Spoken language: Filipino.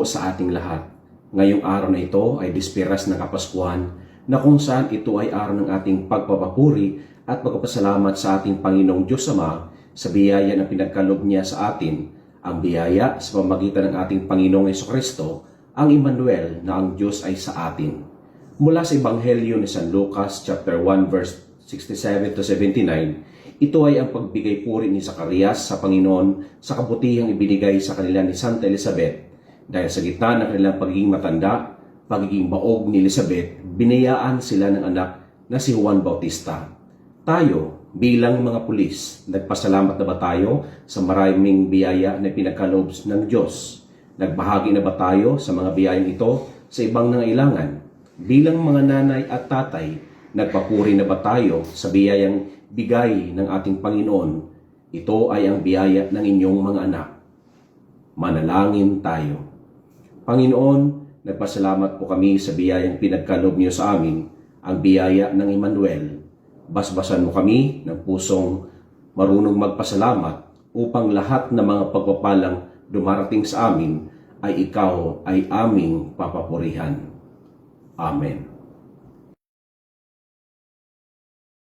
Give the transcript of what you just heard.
sa ating lahat. Ngayong araw na ito ay Bisperas ng Kapaskuhan na kung saan ito ay araw ng ating pagpapapuri at pagpapasalamat sa ating Panginoong Diyos Ama sa biyaya na pinagkaloob niya sa atin, ang biyaya sa pamamagitan ng ating Panginoong Jesucristo, ang Emmanuel na ang Diyos ay sa atin. Mula sa Ebanghelyo ni San Lucas chapter 1 verse 67 to 79, ito ay ang pagbigay puri ni Zacarias sa Panginoon sa kabutihang ibinigay sa kanila ni Santa Elizabeth. Dahil sa gitna ng kanilang pagiging matanda, pagiging baog ni Elizabeth, binayaan sila ng anak na si Juan Bautista. Tayo, bilang mga pulis, nagpasalamat na ba tayo sa maraming biyaya na pinagkaloob ng Diyos? Nagbahagi na ba tayo sa mga biyayang ito sa ibang nangailangan? Bilang mga nanay at tatay, nagpapuri na ba tayo sa biyayang bigay ng ating Panginoon? Ito ay ang biyaya ng inyong mga anak. Manalangin tayo. Panginoon, nagpasalamat po kami sa biyayang pinagkaloob niyo sa amin, ang biyaya ng Emmanuel. Basbasan mo kami ng pusong marunong magpasalamat upang lahat ng mga pagpapalang dumarating sa amin ay ikaw ay aming papapurihan. Amen.